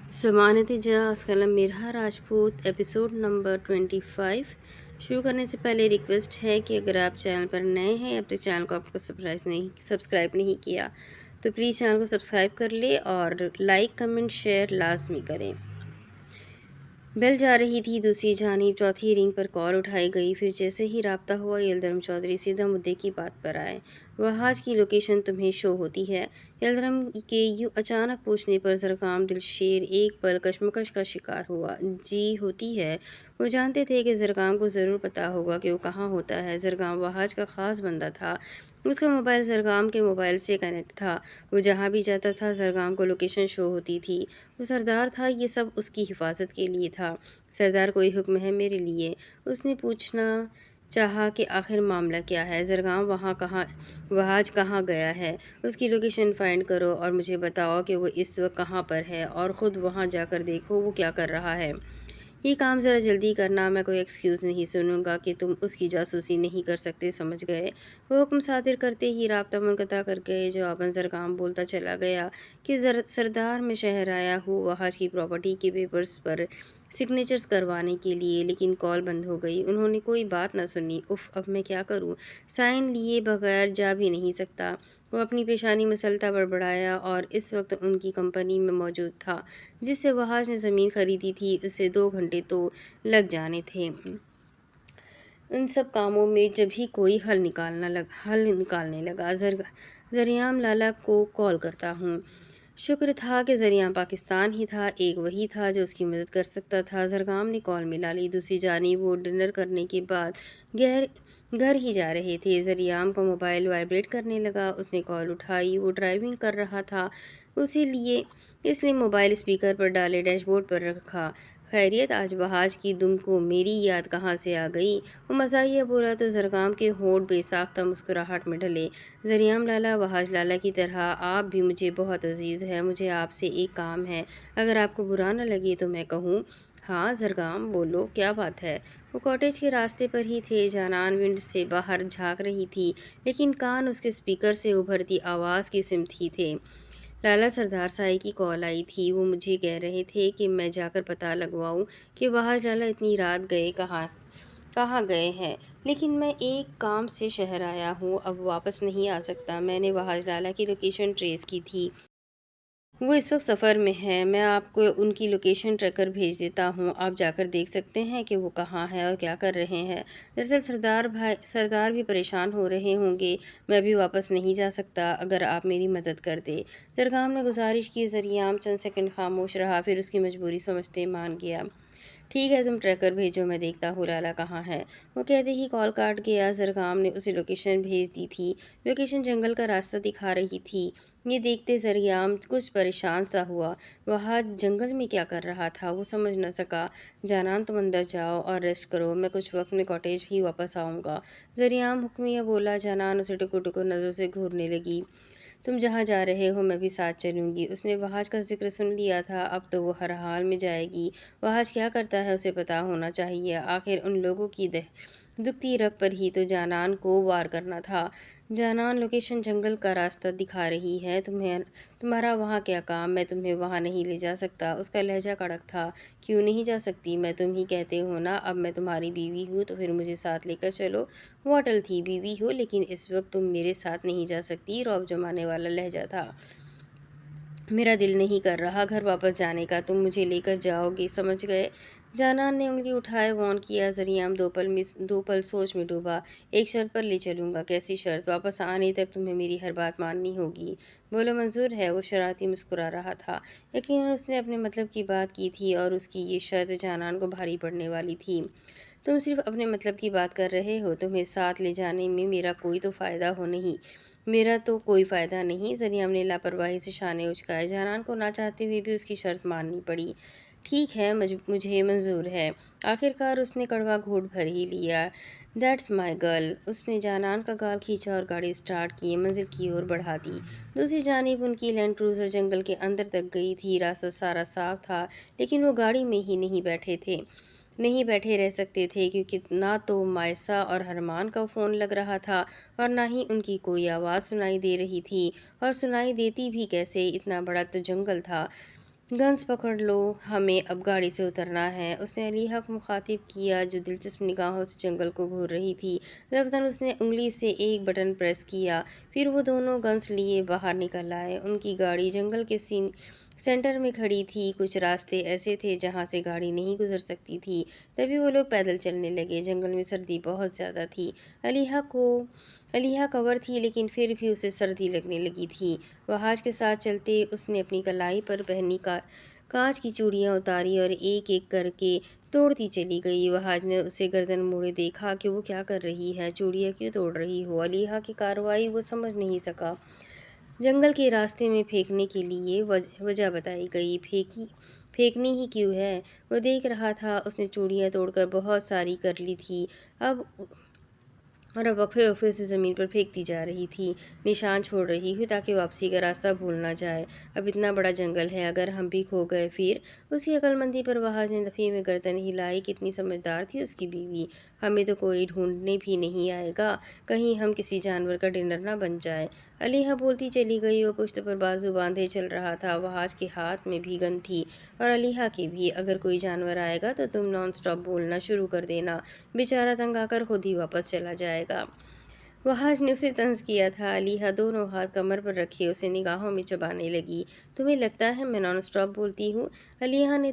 ज़मानत जहां कलम मिरहा राजपूत एपिसोड नंबर 25। शुरू करने से पहले रिक्वेस्ट है कि अगर आप चैनल पर नए हैं, अब तक चैनल को आपको सब्सक्राइब नहीं किया तो प्लीज़ चैनल को सब्सक्राइब कर ले और लाइक कमेंट शेयर लाजमी करें। बेल जा रही थी, दूसरी जानिब चौथी रिंग पर कॉल उठाई गई। फिर जैसे ही राब्ता हुआ, यलदरम चौधरी सीधा मुद्दे की बात पर आए। वहाज की लोकेशन तुम्हें शो होती है? यलदरम के यूँ अचानक पूछने पर ज़रगाम दिलशेर एक पल कशमकश का शिकार हुआ। जी होती है। वो जानते थे कि ज़रगाम को ज़रूर पता होगा कि वो कहाँ होता है। ज़रगाम वहाज का ख़ास बंदा था। उसका मोबाइल ज़रगाम के मोबाइल से कनेक्ट था। वो जहाँ भी जाता था, ज़रगाम को लोकेशन शो होती थी। वो सरदार था, ये सब उसकी हिफाजत के लिए था। सरदार, कोई हुक्म है मेरे लिए? उसने पूछना चाहा कि आखिर मामला क्या है। ज़रगाम वहाज कहाँ गया है? उसकी लोकेशन फाइंड करो और मुझे बताओ कि वो इस वक्त कहाँ पर है, और ख़ुद वहाँ जाकर देखो वो क्या कर रहा है। ये काम ज़रा जल्दी करना। मैं कोई एक्सक्यूज़ नहीं सुनूंगा कि तुम उसकी जासूसी नहीं कर सकते, समझ गए? वो हुक्म सादिर करते ही राब्ता मुनक़ता कर गए। जवाबन ज़रगाम बोलता चला गया कि सरदार, मैं शहर आया हूँ वहाज की प्रॉपर्टी के पेपर्स पर सिग्नेचर्स करवाने के लिए, लेकिन कॉल बंद हो गई। उन्होंने कोई बात ना सुनी। उफ़, अब मैं क्या करूँ? साइन लिए बगैर जा भी नहीं सकता। वो अपनी पेशानी मसलता बड़बड़ाया और इस वक्त उनकी कंपनी में मौजूद था जिससे वहाज ने ज़मीन खरीदी थी, उसे 2 घंटे तो लग जाने थे। उन सब कामों में जब ही कोई हल निकालने लगा। जरियाम लाला को कॉल करता हूँ। शुक्र था कि ज़रिया पाकिस्तान ही था, एक वही था जो उसकी मदद कर सकता था। ज़रगाम ने कॉल मिला ली। दूसरी जानिब वो डिनर करने के बाद गैर घर ही जा रहे थे। ज़रियाम का मोबाइल वाइब्रेट करने लगा। उसने कॉल उठाई। वो ड्राइविंग कर रहा था, इसलिए मोबाइल स्पीकर पर डाले डैशबोर्ड पर रखा। खैरियत, आज वहाज की दुम को मेरी याद कहाँ से आ गई? वो मज़ाहिया बोला तो ज़रगाम के होंठ बेसाख्ता मुस्कुराहट में ढले। ज़रियाम लाला, वहाज लाला की तरह आप भी मुझे बहुत अजीज़ है। मुझे आपसे एक काम है, अगर आपको बुरा न लगे तो मैं कहूँ। हाँ ज़रगाम, बोलो क्या बात है? वो कॉटेज के रास्ते पर ही थे। जानान विंड से बाहर झांक रही थी, लेकिन कान उसके स्पीकर से उभरती आवाज़ की सिमत ही थे। लाला, सरदार साई की कॉल आई थी। वो मुझे कह रहे थे कि मैं जाकर पता लगवाऊं कि वहाज लाला इतनी रात गए कहाँ कहाँ गए हैं। लेकिन मैं एक काम से शहर आया हूँ, अब वापस नहीं आ सकता। मैंने वहाज लाला की लोकेशन ट्रेस की थी। वो इस वक्त सफ़र में है। मैं आपको उनकी लोकेशन ट्रैकर भेज देता हूँ, आप जाकर देख सकते हैं कि वो कहाँ है और क्या कर रहे हैं। दरअसल सरदार भी परेशान हो रहे होंगे। मैं भी वापस नहीं जा सकता, अगर आप मेरी मदद कर दे। दरगाम ने गुजारिश की। ज़रियाम चंद सेकंड खामोश रहा, फिर उसकी मजबूरी समझते मान गया। ठीक है, तुम ट्रैकर भेजो, मैं देखता हूँ लाला कहाँ है। वो कहते ही कॉल काट गया। ज़रगाम ने उसे लोकेशन भेज दी थी। लोकेशन जंगल का रास्ता दिखा रही थी। ये देखते ज़रियाम कुछ परेशान सा हुआ। वहाँ जंगल में क्या कर रहा था वो समझ न सका। जानान, तुम अंदर जाओ और रेस्ट करो, मैं कुछ वक्त में कॉटेज भी वापस आऊँगा। ज़रियाम हुक्मिया बोला। जानान उसे टुकुर टुकुर नज़रों से घूरने लगी। तुम जहाँ जा रहे हो मैं भी साथ चलूँगी। उसने वहाज का जिक्र सुन लिया था, अब तो वो हर हाल में जाएगी। वहाज क्या करता है उसे पता होना चाहिए। आखिर उन लोगों की दुखती रग पर ही तो जानान को वार करना था। जानान, लोकेशन जंगल का रास्ता दिखा रही है। तुम्हारा वहाँ क्या काम? मैं तुम्हें वहाँ नहीं ले जा सकता। उसका लहजा कड़क था। क्यों नहीं जा सकती? मैं तुम ही कहते हो ना, अब मैं तुम्हारी बीवी हूँ तो फिर मुझे साथ लेकर चलो। वो अटल थी। बीवी हो लेकिन इस वक्त तुम मेरे साथ नहीं जा सकती। रौब जमाने वाला लहजा था। मेरा दिल नहीं कर रहा घर वापस जाने का, तुम मुझे लेकर जाओगे, समझ गए? जानान ने उंगली उठाए वॉन किया। ज़रियाम दो पल सोच में डूबा। एक शर्त पर ले चलूँगा। कैसी शर्त? वापस आने तक तुम्हें मेरी हर बात माननी होगी। बोलो, मंजूर है? वो शरारती मुस्कुरा रहा था। यकीनन उसने अपने मतलब की बात की थी और उसकी ये शर्त जानान को भारी पड़ने वाली थी। तुम सिर्फ अपने मतलब की बात कर रहे हो, तुम्हें साथ ले जाने में मेरा तो कोई फ़ायदा नहीं। ज़रियाम ने लापरवाही से शाने उचकाए। जानान को ना चाहते हुए भी उसकी शर्त माननी पड़ी। ठीक है, मुझे मंजूर है। आखिरकार उसने कड़वा घूंट भर ही लिया। That's my girl. उसने जानान का गाल खींचा और गाड़ी स्टार्ट की मंजिल की ओर बढ़ा दी। दूसरी जानिब उनकी लैंड क्रूज़र जंगल के अंदर तक गई थी। रास्ता सारा साफ था, लेकिन वो गाड़ी में ही नहीं बैठे रह सकते थे, क्योंकि ना तो मायसा और हरमान का फ़ोन लग रहा था और ना ही उनकी कोई आवाज़ सुनाई दे रही थी। और सुनाई देती भी कैसे, इतना बड़ा तो जंगल था। गन्स पकड़ लो, हमें अब गाड़ी से उतरना है। उसने अलीहा को मुखातिब किया जो दिलचस्प निगाहों से जंगल को घूर रही थी। ज़बतन उसने उंगली से एक बटन प्रेस किया, फिर वो दोनों गन्स लिए बाहर निकल आए। उनकी गाड़ी जंगल के सेंटर में खड़ी थी। कुछ रास्ते ऐसे थे जहाँ से गाड़ी नहीं गुजर सकती थी। तभी वो लोग पैदल चलने लगे। जंगल में सर्दी बहुत ज़्यादा थी। अलीहा कवर थी लेकिन फिर भी उसे सर्दी लगने लगी थी। वहाज के साथ चलते उसने अपनी कलाई पर पहनी कांच की चूड़ियाँ उतारी और एक एक करके तोड़ती चली गई। वहाज ने उसे गर्दन मोड़े देखा कि वो क्या कर रही है। चूड़ियाँ क्यों तोड़ रही हो? अलीहा की कार्रवाई वो समझ नहीं सका। जंगल के रास्ते में फेंकने के लिए वजह बताई गई। फेंकनी ही क्यों है? वो देख रहा था। उसने चूड़ियाँ तोड़कर बहुत सारी कर ली थी अब और अब वक्फे वक्फे से ज़मीन पर फेंकती जा रही थी। निशान छोड़ रही हूँ ताकि वापसी का रास्ता भूल ना जाए। अब इतना बड़ा जंगल है, अगर हम भी खो गए फिर? उसकी अक्लमंदी पर वहाज ने दफ़े में गर्दन हिलाई। कितनी समझदार थी उसकी बीवी। हमें तो कोई ढूंढने भी नहीं आएगा, कहीं हम किसी जानवर का डिनर ना बन जाए। अलीहा बोलती चली गई। वो पुश्त पर बाजू बांधे चल रहा था। वहाज के हाथ में भी गन थी और अलीहा की भी। अगर कोई जानवर आएगा तो तुम नॉन स्टॉप बोलना शुरू कर देना, बेचारा तंग आकर खुद ही वापस चला जाएगा। वहाज ने उसे तंज किया था। अलीहा दोनों हाथ कमर पर रखे उसे निगाहों में चबाने लगी। तुम्हें लगता है मैं नॉन स्टॉप बोलती हूँ? अलीहा ने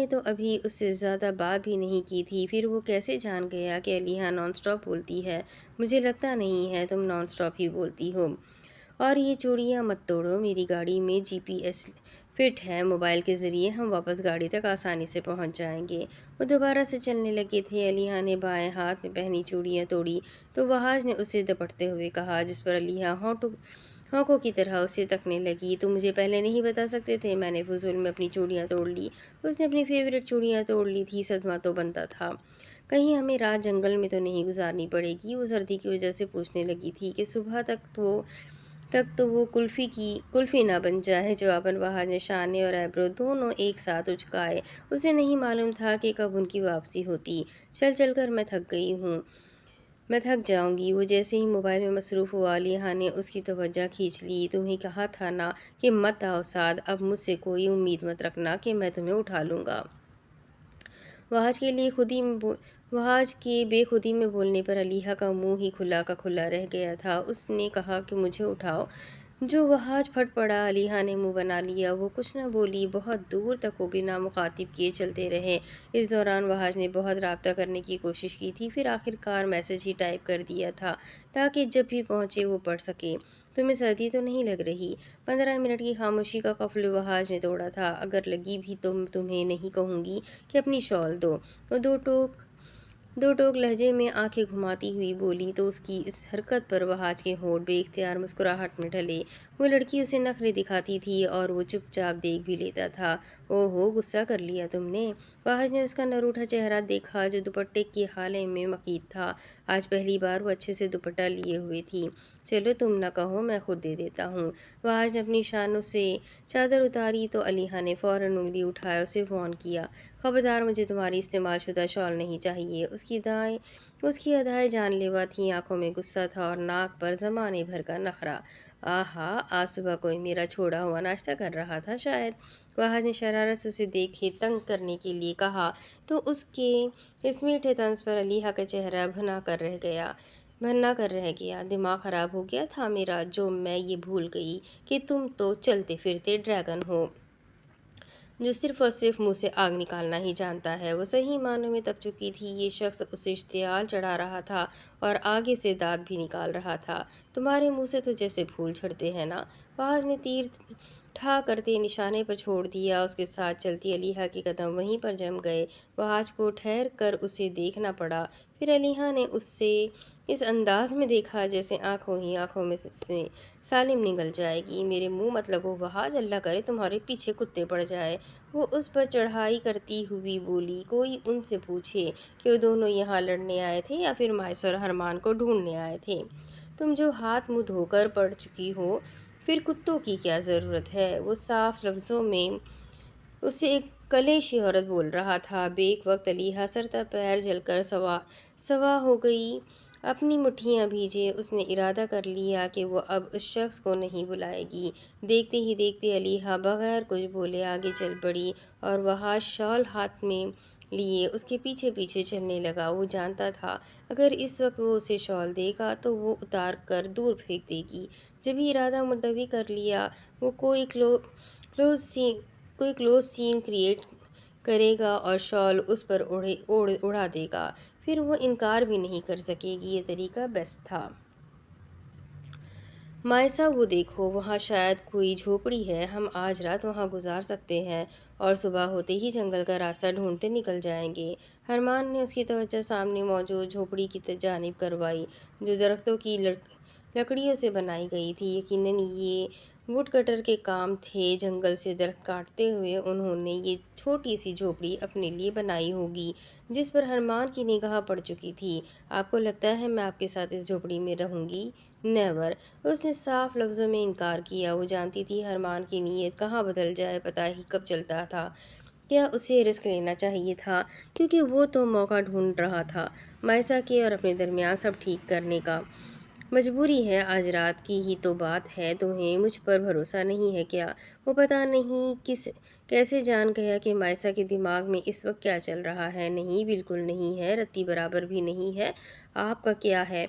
तो अभी उससे ज़्यादा बात भी नहीं की थी। फिर वो कैसे जान गया कि अलीहा नॉन स्टॉप बोलती है? मुझे लगता नहीं है, तुम नॉन स्टॉप ही बोलती हो। और ये चूड़ियाँ मत तोड़ो, मेरी गाड़ी में जीपीएस फिट है, मोबाइल के ज़रिए हम वापस गाड़ी तक आसानी से पहुंच जाएंगे। वो दोबारा से चलने लगे थे। अलीहा ने बाएं हाथ में पहनी चूड़ियाँ तोड़ी तो वहाज ने उसे दपटते हुए कहा, जिस पर अलीहा होंकों की तरह उसे तकने लगी। तुम मुझे पहले नहीं बता सकते थे? मैंने फजूल में अपनी चूड़ियाँ तोड़ ली। उसने अपनी फेवरेट चूड़ियाँ तोड़ ली थी। सदमा तो बनता था। कहीं हमें रात जंगल में तो नहीं गुजारनी पड़ेगी? वो सर्दी की वजह से पूछने लगी थी कि सुबह तक तो वो कुल्फ़ी ना बन जाए। जवाबन वहाज ने शाने और एब्रो दोनों एक साथ उचकाए। उसे नहीं मालूम था कि कब उनकी वापसी होती। चल चल कर मैं थक गई हूँ, मैं थक जाऊंगी। वो जैसे ही मोबाइल में मसरूफ़ हुआ, अलीहा ने उसकी तवज्जो खींच ली। तुम्हें कहा था ना कि मत आओ साथ। अब मुझसे कोई उम्मीद मत रखना कि मैं तुम्हें उठा लूँगा। वहाज के बेखुदी में बोलने पर अलीहा का मुंह ही खुला का खुला रह गया था। उसने कहा कि मुझे उठाओ। जो वहाज फट पड़ा। अलीहा ने मुंह बना लिया। वो कुछ न बोली। बहुत दूर तक वो बिना मुखातिब किए चलते रहे। इस दौरान वहाज ने बहुत राब्ता करने की कोशिश की थी, फिर आखिरकार मैसेज ही टाइप कर दिया था ताकि जब भी पहुंचे वो पढ़ सके। तुम्हें सर्दी तो नहीं लग रही? 15 मिनट की खामोशी का कफल वहाज ने तोड़ा था। अगर लगी भी तो तुम्हें नहीं कहूँगी कि अपनी शॉल दो। वो दो टोक लहजे में आंखें घुमाती हुई बोली तो उसकी इस हरकत पर वहाज के होंठ बेइख्तियार मुस्कुराहट में ढले। वो लड़की उसे नखरे दिखाती थी और वो चुपचाप देख भी लेता था। ओहो, गुस्सा कर लिया तुमने? वहाज ने उसका नरूठा चेहरा देखा जो दुपट्टे के हाले में मकीद था। आज पहली बार वो अच्छे से दुपट्टा लिए हुए थी। चलो तुम न कहो, मैं खुद दे देता हूँ। वहाज ने अपनी शानों से चादर उतारी तो अलीहा ने फ़ौरन उंगली उठाया उसे फ़ोन किया। खबरदार, मुझे तुम्हारी इस्तेमाल शुदा शॉल नहीं चाहिए। उसकी अदाएं जानलेवा थीं। आंखों में गुस्सा था और नाक पर ज़माने भर का नखरा। आहा, आज सुबह कोई मेरा छोड़ा हुआ नाश्ता कर रहा था शायद। वहाज ने शरारत से उसे देखे तंग करने के लिए कहा तो उसके इस मीठे तंज पर अलीहा का चेहरा भन्ना कर रह गया। दिमाग ख़राब हो गया था मेरा जो मैं ये भूल गई कि तुम तो चलते फिरते ड्रैगन हो जो सिर्फ और सिर्फ मुंह से आग निकालना ही जानता है। वो सही मानों में तप चुकी थी। ये शख्स उसे इश्तियाल चढ़ा रहा था और आगे से दांत भी निकाल रहा था। तुम्हारे मुंह से तो जैसे फूल झड़ते हैं ना। वहाज ने तीर ठा करते निशाने पर छोड़ दिया। उसके साथ चलती अलीहा के कदम वहीं पर जम गए। वहाज को ठहर कर उसे देखना पड़ा। फिर अलीहा ने उससे इस अंदाज में देखा जैसे आंखों ही आंखों में से सालिम निगल जाएगी। मेरे मुंह मत लगो वहाज, अल्लाह करे तुम्हारे पीछे कुत्ते पड़ जाए। वो उस पर चढ़ाई करती हुई बोली। कोई उनसे पूछे कि वो दोनों यहाँ लड़ने आए थे या फिर मायसर हरमान को ढूंढने आए थे। तुम जो हाथ मुंह धोकर पड़ चुकी हो, फिर कुत्तों की क्या ज़रूरत है? वो साफ लफ्ज़ों में उससे एक कलेशी औरत बोल रहा था। बेक वक्त अलीहा सरता पैर जलकर सवा सवा हो गई। اپنی مٹھیاں بھیجے۔ اس نے ارادہ کر لیا کہ وہ اب اس شخص کو نہیں بلائے گی۔ دیکھتے ہی دیکھتے علیحہ بغیر کچھ بولے آگے چل پڑی اور وحاش شال ہاتھ میں لیے اس کے پیچھے پیچھے چلنے لگا۔ وہ جانتا تھا اگر اس وقت وہ اسے شال دے گا تو وہ اتار کر دور پھینک دے گی۔ جب ہی ارادہ ملتوی کر لیا وہ کوئی کلوز سین کریٹ کرے گا اور شال اس پر اڑا دے گا، پھر وہ انکار بھی نہیں کر سکے گی۔ یہ طریقہ بیسٹ تھا۔ مائسا وہ دیکھو، وہاں شاید کوئی جھوپڑی ہے، ہم آج رات وہاں گزار سکتے ہیں اور صبح ہوتے ہی جنگل کا راستہ ڈھونڈتے نکل جائیں گے۔ ہرمان نے اس کی توجہ سامنے موجود جھوپڑی کی جانب کروائی جو درختوں کی لکڑیوں سے بنائی گئی تھی۔ یقیناً یہ ووڈ کٹر کے کام تھے۔ جنگل سے درخت کاٹتے ہوئے انہوں نے یہ چھوٹی سی جھوپڑی اپنے لیے بنائی ہوگی جس پر ہرمان کی نگاہ پڑ چکی تھی۔ آپ کو لگتا ہے میں آپ کے ساتھ اس جھوپڑی میں رہوں گی؟ نیور، اس نے صاف لفظوں میں انکار کیا۔ وہ جانتی تھی ہرمان کی نیت کہاں بدل جائے پتہ ہی کب چلتا تھا۔ کیا اسے رسک لینا چاہیے تھا کیونکہ وہ تو موقع ڈھونڈ رہا تھا مائسا کے اور اپنے درمیان سب ٹھیک کرنے کا۔ مجبوری ہے، آج رات کی ہی تو بات ہے، تمہیں مجھ پر بھروسہ نہیں ہے کیا؟ وہ پتہ نہیں کیسے جان گیا کہ مائسا کے دماغ میں اس وقت کیا چل رہا ہے۔ نہیں، بالکل نہیں ہے، رتی برابر بھی نہیں ہے۔ آپ کا کیا ہے؟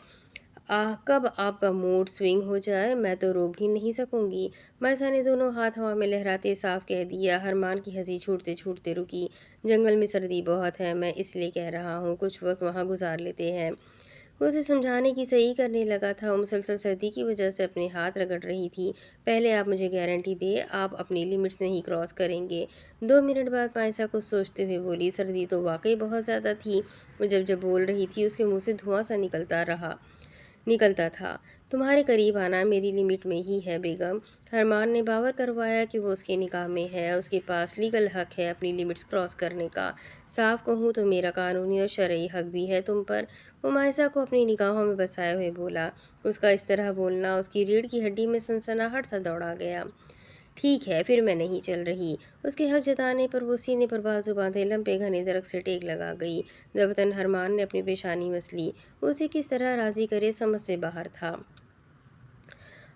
کب آپ کا موڈ سوئنگ ہو جائے میں تو روک بھی نہیں سکوں گی۔ مائسا نے دونوں ہاتھ ہوا میں لہراتے صاف کہہ دیا۔ ہرمان کی ہنسی چھوٹتے چھوٹتے رکی۔ جنگل میں سردی بہت ہے، میں اس لیے کہہ رہا ہوں کچھ وقت وہاں گزار لیتے ہیں۔ وہ اسے سمجھانے کی صحیح کرنے لگا تھا۔ وہ مسلسل سردی کی وجہ سے اپنے ہاتھ رگڑ رہی تھی۔ پہلے آپ مجھے گارنٹی دیں آپ اپنی لمٹس نہیں کراس کریں گے۔ 2 منٹ بعد مائسا کچھ سوچتے ہوئے بولی، سردی تو واقعی بہت زیادہ تھی۔ وہ جب بول رہی تھی اس کے منہ سے دھواں سا نکلتا تھا۔ تمہارے قریب آنا میری لمٹ میں ہی ہے بیگم۔ ہرمان نے باور کروایا کہ وہ اس کے نکاح میں ہے، اس کے پاس لیگل حق ہے اپنی لمٹس کراس کرنے کا۔ صاف کہوں تو میرا قانونی اور شرعی حق بھی ہے تم پر۔ وہ مائسا کو اپنی نگاہوں میں بسائے ہوئے بولا۔ اس کا اس طرح بولنا اس کی ریڑھ کی ہڈی میں سنسناہٹ سا دوڑا گیا۔ ٹھیک ہے پھر میں نہیں چل رہی۔ اس کے حق جتانے پر وہ سینے پر بازو باندھے لمبے گھنے درخت سے ٹیک لگا گئی۔ ضبطاً ہرمان نے اپنی پیشانی مس لی۔ وہ اسے کس طرح راضی کرے سمجھ سے باہر تھا۔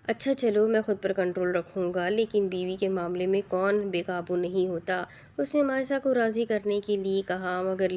اچھا چلو میں خود پر کنٹرول رکھوں گا، لیکن بیوی کے معاملے میں کون بے قابو نہیں ہوتا؟ اس نے مائسا کو راضی کرنے کے لیے کہا، مگر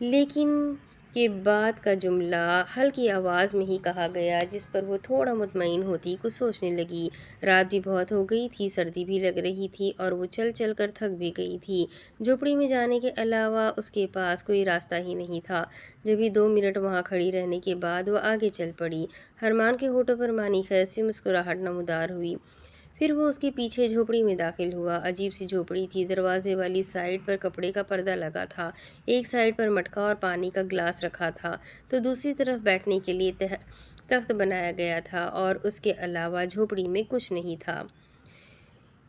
لیکن کے بعد کا جملہ ہلکی آواز میں ہی کہا گیا جس پر وہ تھوڑا مطمئن ہوتی۔ کچھ سوچنے لگی۔ رات بھی بہت ہو گئی تھی، سردی بھی لگ رہی تھی اور وہ چل چل کر تھک بھی گئی تھی۔ جھوپڑی میں جانے کے علاوہ اس کے پاس کوئی راستہ ہی نہیں تھا۔ جب ہی 2 منٹ وہاں کھڑی رہنے کے بعد وہ آگے چل پڑی۔ ہرمان کے ہونٹوں پر مانی خیز سی مسکراہٹ نمودار ہوئی۔ پھر وہ اس کے پیچھے جھوپڑی میں داخل ہوا۔ عجیب سی جھوپڑی تھی۔ دروازے والی سائڈ پر کپڑے کا پردہ لگا تھا، ایک سائڈ پر مٹکا اور پانی کا گلاس رکھا تھا تو دوسری طرف بیٹھنے کے لیے تخت بنایا گیا تھا اور اس کے علاوہ جھوپڑی میں کچھ نہیں تھا۔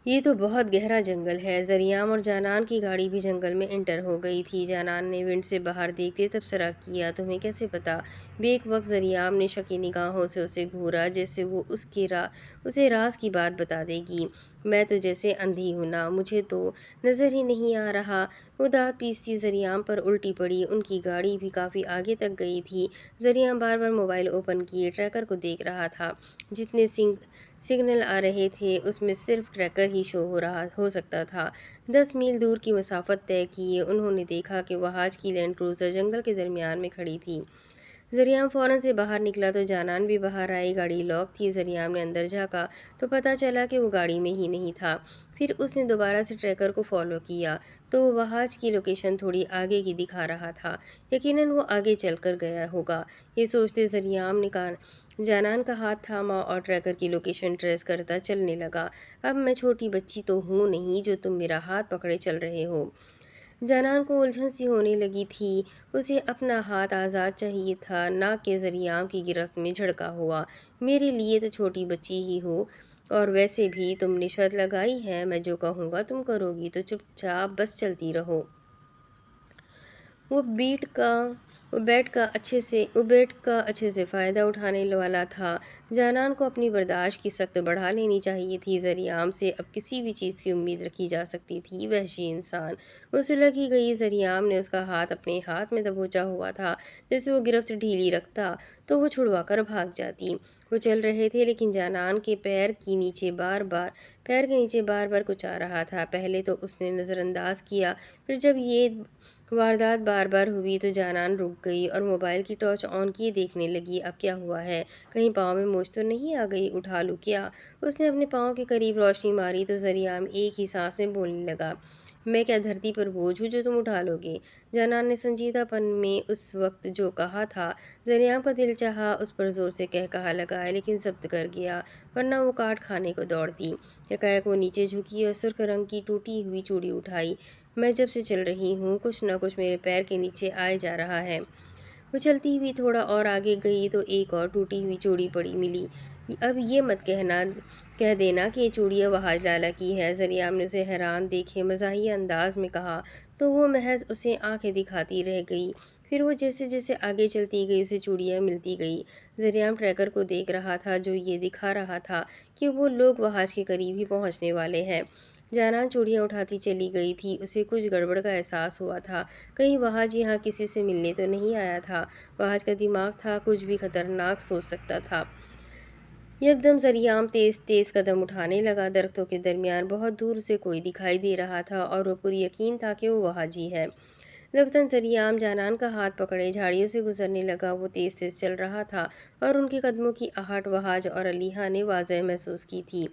یہ تو بہت گہرا جنگل ہے۔ زریام اور جانان کی گاڑی بھی جنگل میں انٹر ہو گئی تھی۔ جانان نے ونڈ سے باہر دیکھتے تبصرہ کیا، تمہیں کیسے پتا؟ بیک وقت زریام نے شکی نگاہوں سے اسے گھورا جیسے وہ اسے راز کی بات بتا دے گی۔ میں تو جیسے اندھی ہوں نا، مجھے تو نظر ہی نہیں آ رہا۔ وہ دانت پیستی زریام پر الٹی پڑی۔ ان کی گاڑی بھی کافی آگے تک گئی تھی۔ زریام بار بار موبائل اوپن کیے ٹریکر کو دیکھ رہا تھا۔ جتنے سگنل آ رہے تھے اس میں صرف ٹریکر ہی شو ہو سکتا تھا۔ 10 میل دور کی مسافت طے کیے انہوں نے دیکھا کہ وحاش کی لینڈ کروزر جنگل کے درمیان میں کھڑی تھی۔ زریام فوراً سے باہر نکلا تو جانان بھی باہر آئی۔ گاڑی لاک تھی۔ زریام نے اندر جھانکا تو پتہ چلا کہ وہ گاڑی میں ہی نہیں تھا۔ پھر اس نے دوبارہ سے ٹریکر کو فالو کیا تو وہ وحاش کی لوکیشن تھوڑی آگے کی دکھا رہا تھا۔ یقیناً وہ آگے چل کر گیا ہوگا۔ یہ سوچتے زریام نے جانان کا ہاتھ تھاما اور ٹریکر کی لوکیشن ٹریس کرتا چلنے لگا۔ اب میں چھوٹی بچی تو ہوں نہیں جو تم میرا ہاتھ پکڑے چل رہے ہو۔ جانان کو الجھن سی ہونے لگی تھی۔ اسے اپنا ہاتھ آزاد چاہیے تھا، نہ کہ زریام کی گرفت میں جھڑکا ہوا۔ میرے لیے تو چھوٹی بچی ہی ہو، اور ویسے بھی تم نے شرط لگائی ہے، میں جو کہوں گا تم کرو گی تو چپ چاپ بس چلتی رہو۔ وہ بیٹ کا اچھے سے فائدہ اٹھانے والا تھا۔ جانان کو اپنی برداشت کی سخت بڑھا لینی چاہیے تھی۔ ذریعام سے اب کسی بھی چیز کی امید رکھی جا سکتی تھی۔ وحشی انسان، وہ سلگھی گئی ذریعام نے اس کا ہاتھ اپنے ہاتھ میں دبوچا ہوا تھا۔ جیسے وہ گرفت ڈھیلی رکھتا تو وہ چھڑوا کر بھاگ جاتی۔ وہ چل رہے تھے لیکن جانان کے پیر کے نیچے بار بار کچھ آ رہا تھا۔ پہلے تو اس نے نظر انداز کیا، پھر جب یہ واردات بار بار ہوئی تو جانان رک گئی اور موبائل کی ٹارچ آن کیے دیکھنے لگی۔ اب کیا ہوا ہے؟ کہیں پاؤں میں موچ تو نہیں آ گئی؟ اٹھا لوں کیا؟ اس نے اپنے پاؤں کے قریب روشنی ماری تو ذریعام ایک ہی سانس میں بولنے لگا، میں کیا دھرتی پر بوجھ ہوں جو تم اٹھا لو گے؟ جانان نے سنجیدہ پن میں اس وقت جو کہا تھا، ذریعام کا دل چاہا اس پر زور سے کہا لگائے لیکن ضبط کر گیا، ورنہ وہ کاٹ کھانے کو دوڑتی۔ یکایک وہ نیچے جھکی اور سرخ رنگ کی ٹوٹی ہوئی چوڑی اٹھائی۔ میں جب سے چل رہی ہوں کچھ نہ کچھ میرے پیر کے نیچے آئے جا رہا ہے۔ وہ چلتی ہوئی تھوڑا اور آگے گئی تو ایک اور ٹوٹی ہوئی چوڑی پڑی ملی۔ اب یہ مت کہہ دینا کہ یہ چوڑیاں وہاج لالا کی ہے، ذریعام نے اسے حیران دیکھے مزاحیہ انداز میں کہا تو وہ محض اسے آنکھیں دکھاتی رہ گئی۔ پھر وہ جیسے جیسے آگے چلتی گئی اسے چوڑیاں ملتی گئی۔ ذریعام ٹریکر کو دیکھ رہا تھا جو یہ دکھا رہا تھا کہ وہ لوگ وہاج کے قریب ہی پہنچنے والے ہیں۔ جانان چوڑیاں اٹھاتی چلی گئی تھی۔ اسے کچھ گڑبڑ کا احساس ہوا تھا، کہیں وہاج یہاں کسی سے ملنے تو نہیں آیا تھا۔ وہاج کا دماغ تھا، کچھ بھی خطرناک سوچ سکتا تھا۔ یکدم ذریعام تیز تیز قدم اٹھانے لگا۔ درختوں کے درمیان بہت دور اسے کوئی دکھائی دے رہا تھا اور وہ پر یقین تھا کہ وہ وہاجی ہے۔ لبتاً ذریعام جانان کا ہاتھ پکڑے جھاڑیوں سے گزرنے لگا۔ وہ تیز تیز چل رہا تھا اور ان کے قدموں کی آہٹ وہاج اور علیحہ نے واضح محسوس کی تھی۔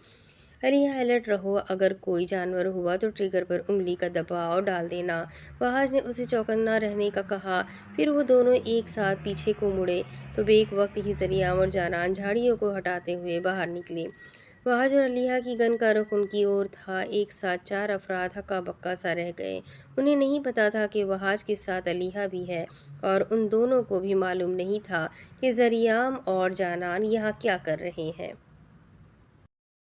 علیحہ الرٹ رہو، اگر کوئی جانور ہوا تو ٹریگر پر انگلی کا دباؤ ڈال دینا، وہاج نے اسے چوکنا رہنے کا کہا۔ پھر وہ دونوں ایک ساتھ پیچھے کو مڑے تو بیک وقت ہی ذریعام اور جانان جھاڑیوں کو ہٹاتے ہوئے باہر نکلے۔ وہاج اور علیحہ کی گن کا رخ ان کی اور تھا۔ ایک ساتھ چار افراد ہکا بکا سا رہ گئے۔ انہیں نہیں پتا تھا کہ وہاج کے ساتھ علیحہ بھی ہے اور ان دونوں کو بھی معلوم نہیں تھا کہ ذریعام اور جانان یہاں کیا کر رہے ہیں۔